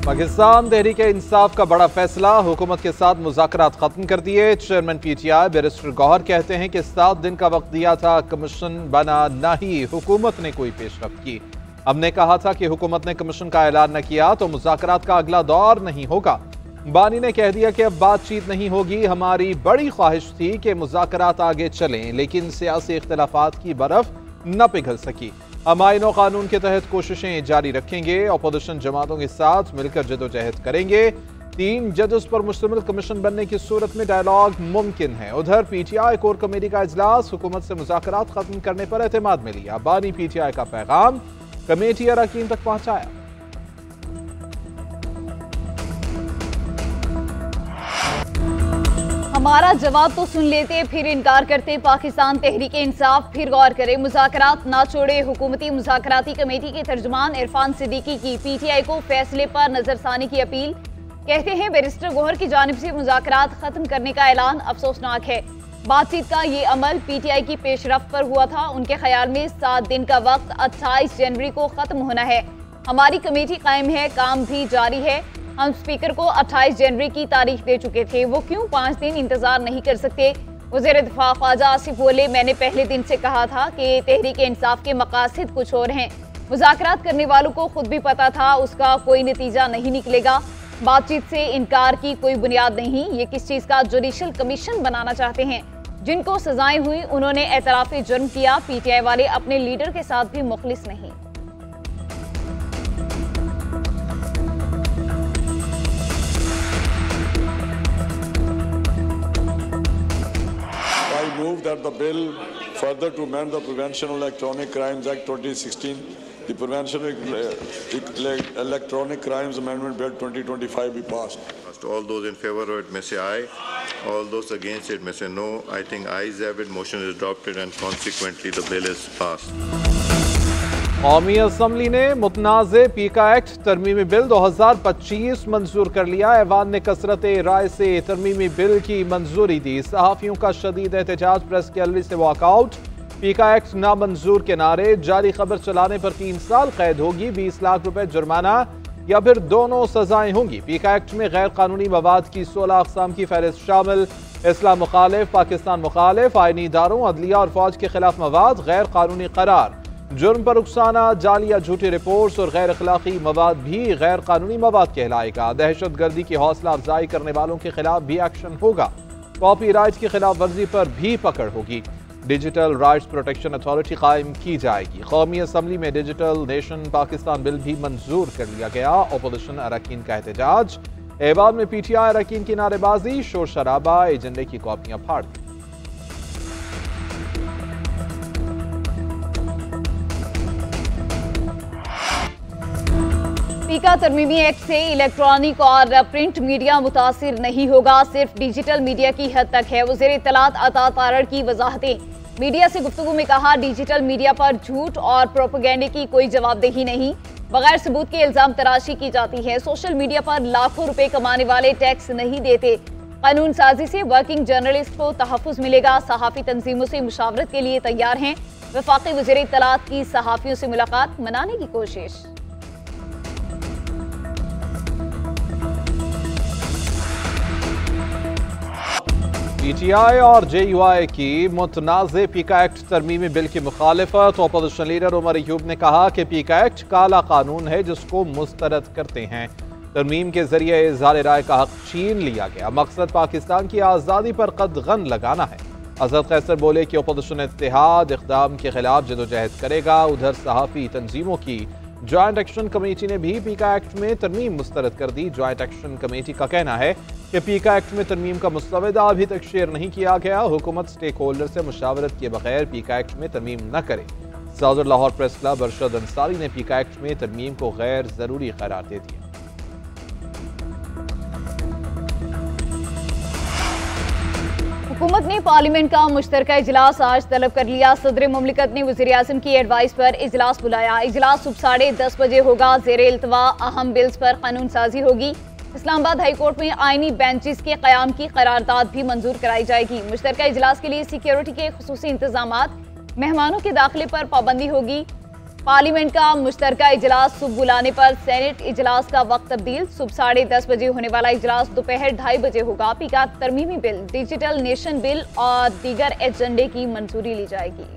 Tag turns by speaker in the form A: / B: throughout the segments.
A: पाकिस्तान तहरीक इंसाफ का बड़ा फैसला, हुकूमत के साथ मुज़ाकरात खत्म कर दिए। चेयरमैन पीटीआई बैरिस्टर गौहर कहते हैं कि 7 दिन का वक्त दिया था, कमीशन बना न ही हुकूमत ने कोई पेशरफ्त की। हमने कहा था कि हुकूमत ने कमीशन का ऐलान न किया तो मुज़ाकरात का अगला दौर नहीं होगा। बानी ने कह दिया कि अब बातचीत नहीं होगी। हमारी बड़ी ख्वाहिश थी कि मुज़ाकरात आगे चलें, लेकिन सियासी इख्तलाफात की बर्फ न पिघल सकी। हम आईन और कानून के तहत कोशिशें जारी रखेंगे, अपोजिशन जमातों के साथ मिलकर जदोजहद करेंगे। 3 जजेस पर मुश्तमिल कमीशन बनने की सूरत में डायलॉग मुमकिन है। उधर पीटीआई कोर कमेटी का इजलास, हुकूमत से मुज़ाकरात खत्म करने पर एतमाद में लिया। बानी पीटीआई का पैगाम कमेटी अरकान तक पहुंचाया।
B: हमारा जवाब तो सुन लेते फिर इनकार करते। पाकिस्तान तहरीक इंसाफ फिर गौर करे, मुज़ाकरात ना छोड़े। हुकूमती मुज़ाकराती कमेटी के तर्जुमान इरफान सिद्दीकी की पीटीआई को फैसले पर नजरसानी की अपील। कहते हैं बैरिस्टर गौहर की जानिब से मुज़ाकरात खत्म करने का ऐलान अफसोसनाक है। बातचीत का ये अमल पीटीआई की पेशरफ्त पर हुआ था। उनके ख्याल में 7 दिन का वक्त 28 जनवरी को खत्म होना है। हमारी कमेटी कायम है, काम भी जारी है। हम स्पीकर को 28 जनवरी की तारीख दे चुके थे, वो क्यों 5 दिन इंतजार नहीं कर सकते। वज़ीर दिफा ख्वाजा आसिफ बोले, मैंने पहले दिन से कहा था कि तहरीक इंसाफ के मकासद कुछ और हैं। मुज़ाकरात करने वालों को खुद भी पता था उसका कोई नतीजा नहीं निकलेगा। बातचीत से इनकार की कोई बुनियाद नहीं। ये किस चीज़ का जुडिशल कमीशन बनाना चाहते हैं। जिनको सजाएं हुई उन्होंने एतराफ़े जुर्म किया। पीटीआई वाले अपने लीडर के साथ भी मुखलिस नहीं।
C: Move that the bill further to amend the Prevention of Electronic Crimes Act 2016, the Prevention of Electronic Crimes Amendment Bill 2025 be passed.
D: All those in favor of it may say aye. All those against it may say no. I think ayes have it. Motion is adopted and consequently the bill is passed.
A: कौमी assembly ने मुतनाज़े पीका act तरमीमी bill 2025 मंजूर कर लिया। ऐवान ने कसरत राय से तरमीमी bill की मंजूरी दी। सहाफ़ियों का शदीद एहतजाज, प्रेस गैलरी से वॉकआउट। पीका एक्ट नामंजूर के नारे, जाली खबर चलाने पर 3 साल कैद होगी, 20 लाख रुपए जुर्माना या फिर दोनों सजाएं होंगी। पीका एक्ट में गैर कानूनी मवाद की 16 अक़साम की फहरिस्त शामिल। इस्लाम मुखालिफ, पाकिस्तान मुखालिफ, आईनी इदारों, अदलिया और फौज के खिलाफ मवाद गैर कानूनी करार। जुर्म पर उकसाना, जाली या झूठी रिपोर्ट्स और गैर अखलाकी मवाद भी गैर कानूनी मवाद कहलाएगा। दहशत गर्दी की हौसला अफजाई करने वालों के खिलाफ भी एक्शन होगा। कॉपी राइट की खिलाफ वर्जी पर भी पकड़ होगी। डिजिटल राइट्स प्रोटेक्शन अथॉरिटी कायम की जाएगी। कौमी असम्बली में डिजिटल नेशन पाकिस्तान बिल भी मंजूर कर लिया गया। अपोजिशन अरकान का एहतजाज, ऐवान में पीटीआई अरकान की नारेबाजी, शोर शराबा, एजेंडे की कॉपियां फाड़ दी।
B: पीका तरमीमी एक्ट से इलेक्ट्रॉनिक और प्रिंट मीडिया मुतासिर नहीं होगा, सिर्फ डिजिटल मीडिया की हद तक है। वज़ीर इत्तलात अता तारड़ की वजाहतें। मीडिया से गुफ्तगू में कहा, डिजिटल मीडिया पर झूठ और प्रोपेगेंडे की कोई जवाबदेही नहीं। बगैर सबूत के इल्जाम तराशी की जाती है। सोशल मीडिया पर लाखों रुपए कमाने वाले टैक्स नहीं देते। कानून साजी से वर्किंग जर्नलिस्ट को तहफ़्फ़ुज़ मिलेगा। सहाफ़ी तंजीमों से मुशावरत के लिए तैयार हैं। वफाकी वज़ीर इत्तलात की सहाफ़ियों से मुलाकात मनाने की कोशिश।
A: पीटीआई और जेयूआई की मुतनाज़े पीका एक्ट तरमीमी बिल की मुखालिफत। अपोजिशन लीडर उमर अयूब ने कहा कि पीका एक्ट काला कानून है जिसको मुस्तरद करते हैं। तरमीम के जरिए इज़हार राय का हक छीन लिया गया। मकसद पाकिस्तान की आज़ादी पर कदगन लगाना है। असद कैसर बोले कि अपोजिशन इत्तेहाद इक़दाम के खिलाफ जदोजहद करेगा। उधर सहाफ़ी तंजीमों की ज्वाइंट एक्शन कमेटी ने भी पीका एक्ट में तरमीम मुस्तरद कर दी। ज्वाइंट एक्शन कमेटी का कहना है कि पीका एक्ट में तरमीम का मुस्तवदा अभी तक शेयर नहीं किया गया। हुकूमत स्टेक होल्डर से मुशावरत किए बगैर पीका एक्ट में तरमीम न करे। सदर लाहौर प्रेस क्लब अरशद अंसारी ने पीका एक्ट में तरमीम को गैर जरूरी करार दे दिया।
B: हुकूमत ने पार्लियामेंट का मुश्तरका इजलास आज तलब कर लिया। सदर मुमलिकत ने वज़ीर आज़म की एडवाइस पर इजलास बुलाया। इजलास सुबह 10:30 बजे होगा। ज़ेर इल्तवा अहम बिल्स पर कानून साजी होगी। इस्लामाबाद हाईकोर्ट में आईनी बेंचेस के क़याम की करारदाद भी मंजूर कराई जाएगी। मुश्तरका इजलास के लिए सिक्योरिटी के खुसूसी इंतजामात, मेहमानों के दाखिले पर पाबंदी होगी। पार्लियामेंट का मुश्तरका इजलास सुबह बुलाने पर सेनेट इजलास का वक्त तब्दील। सुबह 10:30 बजे होने वाला इजलास दोपहर 2:30 बजे होगा। पीका तरमीमी बिल, डिजिटल नेशन बिल और दीगर एजेंडे की मंजूरी ली जाएगी।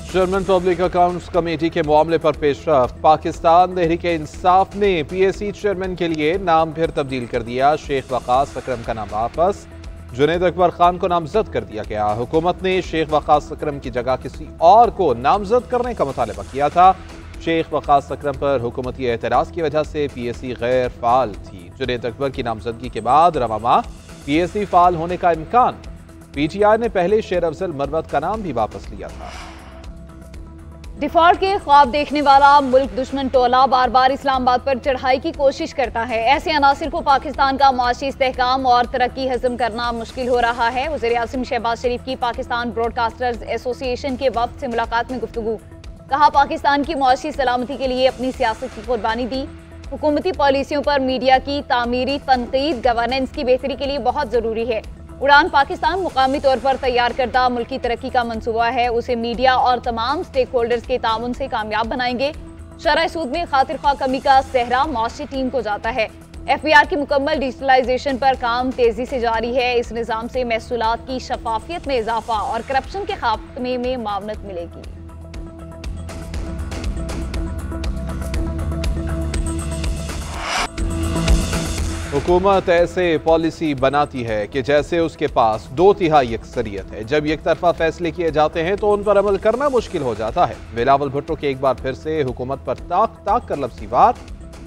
A: चेयरमैन पब्लिक अकाउंट्स कमेटी के मामले पर पेशरफ्त। पाकिस्तान तहरीक इंसाफ ने PAC चेयरमैन के लिए नाम फिर तब्दील कर दिया। शेख वकास अकरम का नाम वापस, जुनैद अकबर खान को नामजद कर दिया गया। हुकूमत ने शेख वकास अकरम की जगह किसी और को नामजद करने का मुतालबा किया था। शेख वकास अकरम पर हुकूमती एतराज़ की वजह से PAC गैर फाल थी। जुनैद अकबर की नामजदगी के बाद रवा माह PAC फाल होने का इम्कान। PTI ने पहले शेर अफजल मरवत का नाम भी वापस लिया था।
B: डिफॉल्ट के ख्वाब देखने वाला मुल्क दुश्मन टोला बार बार इस्लामाबाद पर चढ़ाई की कोशिश करता है। ऐसे अनासिर को पाकिस्तान का मुआशी इस्तेहकाम और तरक्की हजम करना मुश्किल हो रहा है। वज़ीर आज़म शहबाज शरीफ की पाकिस्तान ब्रॉडकास्टर्स एसोसिएशन के वफ्द से मुलाकात में गुफ्तगू। कहा, पाकिस्तान की मुआशी सलामती के लिए अपनी सियासत की कुर्बानी दी। हुकूमती पॉलिसियों पर मीडिया की तामीरी तनकीद गवर्नेंस की बेहतरी के लिए बहुत ज़रूरी है। उड़ान पाकिस्तान मुकामी तौर पर तैयार करदा मुल्की तरक्की का मंसूबा है। उसे मीडिया और तमाम स्टेक होल्डर्स के ताउन से कामयाब बनाएंगे। शरह सूद में खातिर ख्वाह कमी का सहरा मुआशी टीम को जाता है। FBR की मुकम्मल डिजिटलाइजेशन पर काम तेजी से जारी है। इस निज़ाम से महसूलात की शफाफियत में इजाफा और करप्शन के खात्मे में मावनत मिलेगी।
A: हुकूमत ऐसे पॉलिसी बनाती है कि जैसे उसके पास 2/3 अक्सरियत है। जब एक तरफा फैसले किए जाते हैं तो उन पर अमल करना मुश्किल हो जाता है। बिलावल भुट्टो के एक बार फिर से हुकूमत पर ताक कर लफ्ज़ी वार।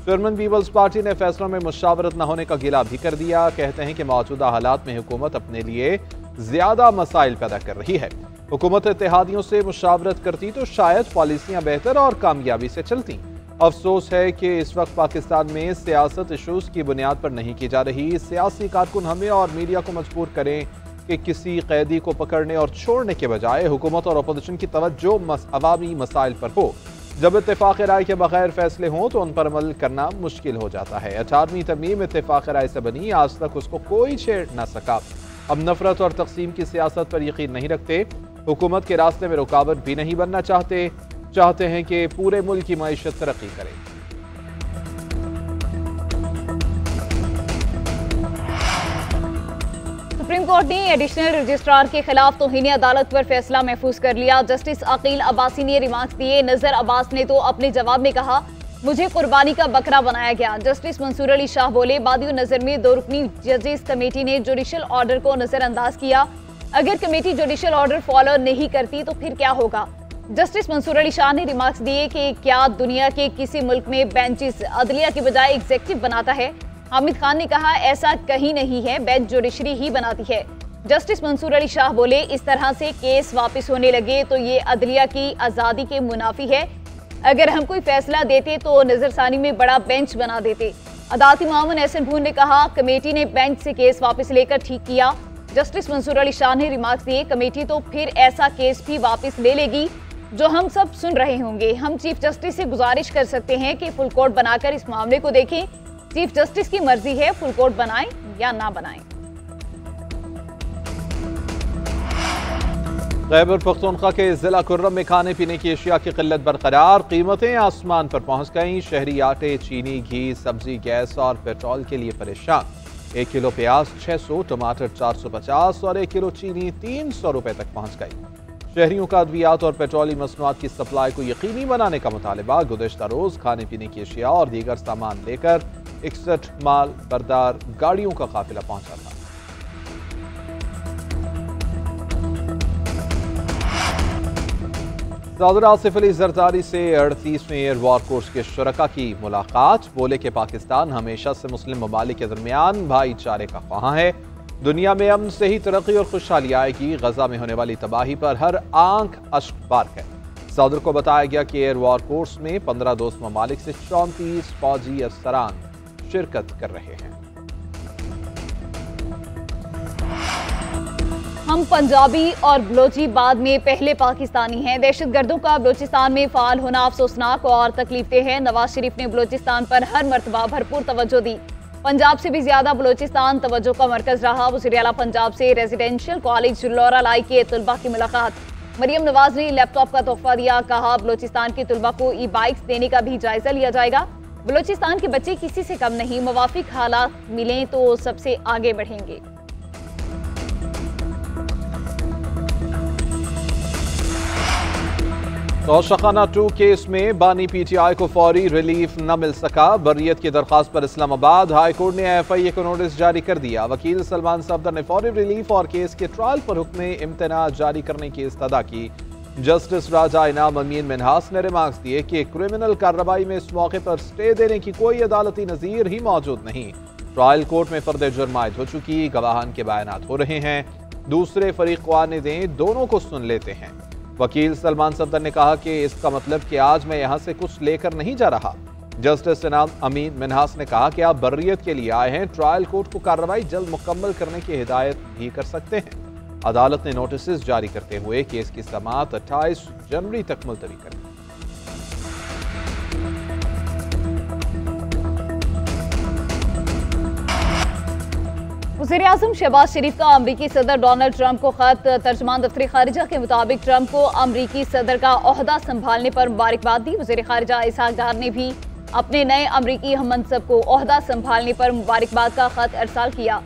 A: चेयरमैन पीपल्स पार्टी ने फैसलों में मुशावरत न होने का गिला भी कर दिया। कहते हैं कि मौजूदा हालात में हुकूमत अपने लिए ज्यादा मसाइल पैदा कर रही है। हुकूमत इत्तेहादियों से मुशावरत करती तो शायद पॉलिसियां बेहतर और कामयाबी से चलती। अफसोस है कि इस वक्त पाकिस्तान में सियासत इशूज़ की बुनियाद पर नहीं की जा रही। सियासी कारकुन हमें और मीडिया को मजबूर करें कि किसी कैदी को पकड़ने और छोड़ने के बजाय हुकूमत और अपोजिशन की तवज्जो अवामी मसाइल पर हो। जब इत्तेफाक राय के बगैर फैसले हों तो उन पर अमल करना मुश्किल हो जाता है। 18वीं तरमीम इत्तेफाक राय से बनी, आज तक उसको कोई छेड़ ना सका। अब नफरत और तकसीम की सियासत पर यकीन नहीं रखते। हुकूमत के रास्ते में रुकावट भी नहीं बनना चाहते हैं कि पूरे मुल्क की मईशत तरक्की करे।
B: सुप्रीम कोर्ट ने एडिशनल रजिस्ट्रार के खिलाफ तौहीन अदालत पर फैसला महफूज कर लिया। जस्टिस अकील अब्बासी ने रिमार्क्स दिए। नजर अब्बास ने तो अपने जवाब में कहा, मुझे कुर्बानी का बकरा बनाया गया। जस्टिस मंसूर अली शाह बोले, बादियो नजर में 2 रुकनी जजेस कमेटी ने जुडिशल ऑर्डर को नजरअंदाज किया। अगर कमेटी जुडिशल ऑर्डर फॉलो नहीं करती तो फिर क्या होगा। जस्टिस मंसूर अली शाह ने रिमार्क्स दिए कि क्या दुनिया के किसी मुल्क में बेंचेस अदलिया की बजाय एग्जीक्यूटिव बनाता है। हामिद खान ने कहा, ऐसा कहीं नहीं है, बेंच जुडिशरी ही बनाती है। जस्टिस मंसूर अली शाह बोले, इस तरह से केस वापस होने लगे तो ये अदलिया की आज़ादी के मुनाफी है। अगर हम कोई फैसला देते तो नजरसानी में बड़ा बेंच बना देते। अदालती मामून एहसन भून ने कहा, कमेटी ने बेंच से केस वापस लेकर ठीक किया। जस्टिस मंसूर अली शाह ने रिमार्क्स दिए, कमेटी तो फिर ऐसा केस भी वापस ले लेगी जो हम सब सुन रहे होंगे। हम चीफ जस्टिस से गुजारिश कर सकते हैं कि फुल कोर्ट बनाकर इस मामले को देखें। चीफ जस्टिस की मर्जी है, फुल कोर्ट बनाएं या ना बनाएं।
A: खैबर पख्तूनख्वा के जिला कुर्रम में खाने पीने की अशिया की किल्लत बरकरार। कीमतें आसमान पर पहुंच गईं। शहरी आटे, चीनी, घी, सब्जी, गैस और पेट्रोल के लिए परेशान। 1 किलो प्याज 600, टमाटर 450 और 1 किलो चीनी 300 रुपए तक पहुंच गई। शहरियों का अद्वियात और पेट्रोलियम मसनूआत की सप्लाई को यकीनी बनाने का मुतालबा। गुज़श्ता रोज खाने पीने की अशिया और दीगर सामान लेकर 61 माल बरदार गाड़ियों का काफिला पहुंचा था। सदर आसिफ अली जरदारी से 38वें एयर वॉर कोर्स के शुरका की मुलाकात। बोले कि पाकिस्तान हमेशा से मुस्लिम ममालिक के दरमियान भाईचारे का ख्वाह है। दुनिया में अमन से ही तरक्की और खुशहाली आएगी। गजा में होने वाली तबाही पर हर आंख अश्कबार है। सदर को बताया गया कि एयर वॉर कोर्स में 15 दोस्त ममालिक से 34 फौजी अफसरान शिरकत कर रहे हैं।
B: हम पंजाबी और बलोची बाद में पहले पाकिस्तानी हैं। दहशतगर्दों का बलोचिस्तान में फाल होना अफसोसनाक और तकलीफदेह है। नवाज शरीफ ने बलोचिस्तान पर हर मरतबा भरपूर तवज्जो दी। पंजाब से भी ज्यादा बलोचिस्तान तवज्जो का मरकज रहा। वज़ीर आला पंजाब से रेजिडेंशियल कॉलेज लौरा लाई के तुलबा की मुलाकात। मरियम नवाज ने लैपटॉप का तोहफा दिया। कहा बलोचिस्तान के तुलबा को ई बाइक्स देने का भी जायजा लिया जाएगा। बलोचिस्तान के बच्चे किसी से कम नहीं, मुवाफिक हालात मिलें तो सबसे आगे बढ़ेंगे।
A: तोशाखाना 2 केस में बानी पीटीआई को फौरी रिलीफ न मिल सका। बर्रियत की दरख्वास्त पर इस्लामाबाद हाई कोर्ट ने एफआईए को नोटिस जारी कर दिया। वकील सलमान सफदर ने फौरी रिलीफ और केस के ट्रायल पर हुक्म इम्तना जारी करने की इस्तदा की। जस्टिस राजा इनाम अमीन मिन्हास ने रिमार्क्स दिए कि क्रिमिनल कार्रवाई में इस मौके पर स्टे देने की कोई अदालती नजीर ही मौजूद नहीं। ट्रायल कोर्ट में फर्द जुर्म आयद हो चुकी, गवाहान के बयानात हो रहे हैं, दूसरे फरीक को आने दें, दोनों को सुन लेते हैं। वकील सलमान सफदर ने कहा कि इसका मतलब कि आज मैं यहां से कुछ लेकर नहीं जा रहा। जस्टिस इनाम अमीन मिन्हास ने कहा कि आप बर्रियत के लिए आए हैं, ट्रायल कोर्ट को कार्रवाई जल्द मुकम्मल करने की हिदायत भी कर सकते हैं। अदालत ने नोटिस जारी करते हुए केस की समाअत 28 जनवरी तक मुलतवी कर दी।
B: वज़ीर-ए-आज़म शहबाज शरीफ का अमरीकी सदर डोनाल्ड ट्रंप को खत। तर्जुमान दफ्तर खारिजा के मुताबिक ट्रंप को अमरीकी सदर का ओहदा संभालने पर मुबारकबाद दी। वज़ीर खारिजा इसहाक डार ने भी अपने नए अमरीकी हममंसब को ओहदा संभालने पर मुबारकबाद का खत अरसाल किया।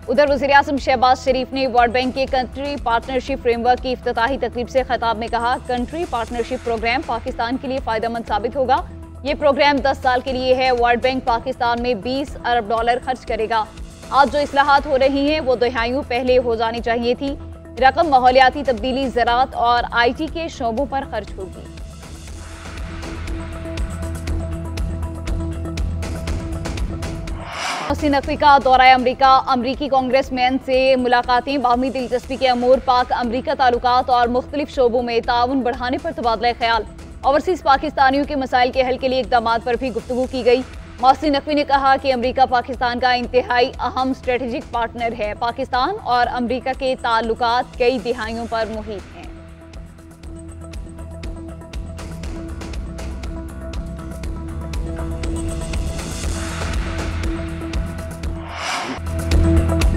B: उधर वज़ीर-ए-आज़म शहबाज शरीफ ने वर्ल्ड बैंक के कंट्री पार्टनरशिप फ्रेमवर्क की इफ्तिताही तकरीब से खिताब में कहा, कंट्री पार्टनरशिप प्रोग्राम पाकिस्तान के लिए फायदेमंद साबित होगा। ये प्रोग्राम 10 साल के लिए है। वर्ल्ड बैंक पाकिस्तान में $20 अरब खर्च करेगा। आज जो इस्लाहात हो रही हैं वो दहाइयों पहले हो जानी चाहिए थी। रकम माहौलियाती तब्दीली, ज़राअत और IT के शोबों पर खर्च होगी। मोहसिन नकवी का दौरा अमरीका। अमरीकी कांग्रेसमैन से मुलाकातें, बाहमी दिलचस्पी के अमूर, पाक अमरीका ताल्लुकात और मुख्तलिफ शोबों में ताउन बढ़ाने पर तबादला ख्याल। ओवरसीज पाकिस्तानियों के मसाइल के हल के लिए इक़दाम पर भी गुफ्तगू की गई। मोहसिन नकवी ने कहा कि अमरीका पाकिस्तान का इंतहाई अहम स्ट्रेटेजिक पार्टनर है। पाकिस्तान और अमरीका के ताल्लुकात कई दिहाइयों पर मुहित हैं।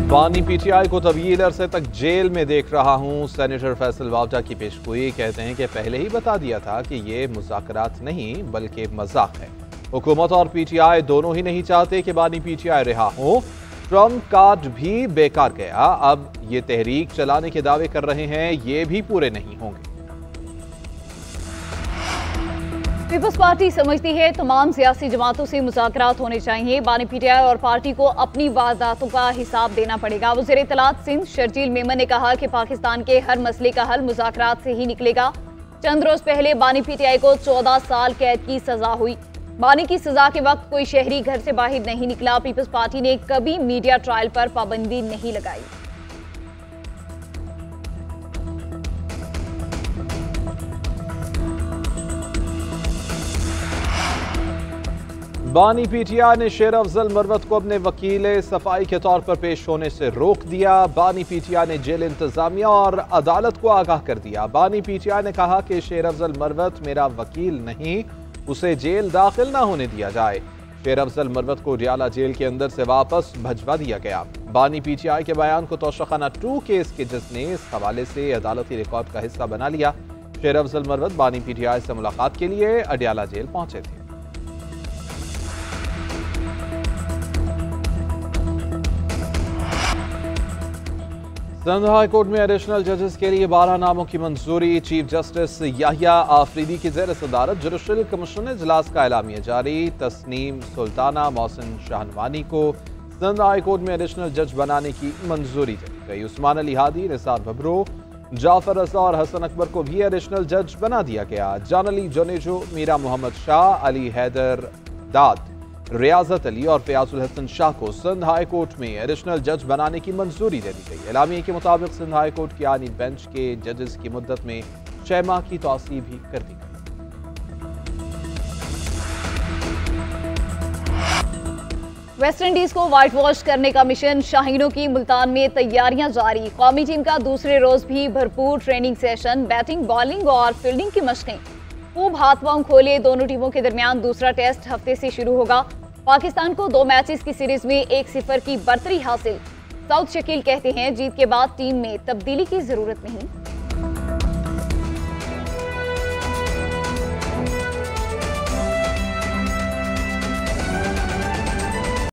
A: बानी पीटीआई को तवील अरसे तक जेल में देख रहा हूं। सेनेटर फैसल वावडा की पेशगोई। कहते हैं कि पहले ही बता दिया था कि ये मुज़ाकरात नहीं बल्कि मजाक है। हुकूमत और पीटीआई दोनों ही नहीं चाहते कि बानी पीटीआई रिहा हो। ट्रम्प कार्ड भी बेकार गया। अब ये तहरीक चलाने के दावे कर रहे हैं, ये भी पूरे नहीं होंगे।
B: पीपल्स पार्टी समझती है तमाम सियासी जमातों से मुज़ाकरात होने चाहिए। बानी पीटीआई और पार्टी को अपनी वारदातों का हिसाब देना पड़ेगा। वज़ीर इत्तलात सिंध शर्जील मेमन ने कहा कि पाकिस्तान के हर मसले का हल मुज़ाकरात से ही निकलेगा। चंद रोज पहले बानी पीटीआई को 14 साल कैद की सजा हुई। बानी की सजा के वक्त कोई शहरी घर से बाहर नहीं निकला। पीपल्स पार्टी ने कभी मीडिया ट्रायल पर पाबंदी नहीं लगाई।
A: बानी पीटीआई ने शेर अफजल मरवत को अपने वकील सफाई के तौर पर पेश होने से रोक दिया। बानी पीटीआई ने जेल इंतजामिया और अदालत को आगाह कर दिया। बानी पीटीआई ने कहा कि शेर अफजल मरवत मेरा वकील नहीं, उसे जेल दाखिल ना होने दिया जाए। शेर अफजल मरवत को रियाला जेल के अंदर से वापस भिजवा दिया गया। बानी पीटीआई के बयान को तोशाखाना 2 केस के जज ने इस हवाले से अदालती रिकॉर्ड का हिस्सा बना लिया। शेर अफजल मरवत बानी पीटीआई से मुलाकात के लिए अडियाला जेल पहुंचे थे। सिंध हाई कोर्ट में एडिशनल जजेस के लिए 12 नामों की मंजूरी। चीफ जस्टिस याहिया आफरीदी की ज़ेर सदारत जुडिशल कमीशन इजलास का एलामिया जारी। तस्नीम सुल्ताना, मोहसिन शाहनवानी को सिंध हाई कोर्ट में एडिशनल जज बनाने की मंजूरी दे दी गई। उस्मान अली हादी, निसार भबरो, जाफर रजा और हसन अकबर को भी एडिशनल जज बना दिया गया। जान अली जनेजो, मीरा मोहम्मद शाह, अली हैदर दाद, रियाजत अली और फयाजुल हसन शाह को सिंध हाई कोर्ट में एडिशनल जज बनाने की मंजूरी दे दी गई। एलामिये के मुताबिक सिंध हाई कोर्ट की आनी बेंच के जजेस की मुद्दत में 6 माह की तौसीह भी कर दी गई।
B: वेस्ट इंडीज को व्हाइट वॉश करने का मिशन, शाहीनों की मुल्तान में तैयारियां जारी। कौमी टीम का दूसरे रोज भी भरपूर ट्रेनिंग सेशन, बैटिंग, बॉलिंग और फील्डिंग की मशकें। खूब हाथ पांव खोले। दोनों टीमों के दरमियान दूसरा टेस्ट हफ्ते से शुरू होगा। पाकिस्तान को 2 मैचेस की सीरीज में 1-0 की बढ़तरी हासिल। साउथ शकील कहते हैं जीत के बाद टीम में तब्दीली की जरूरत नहीं।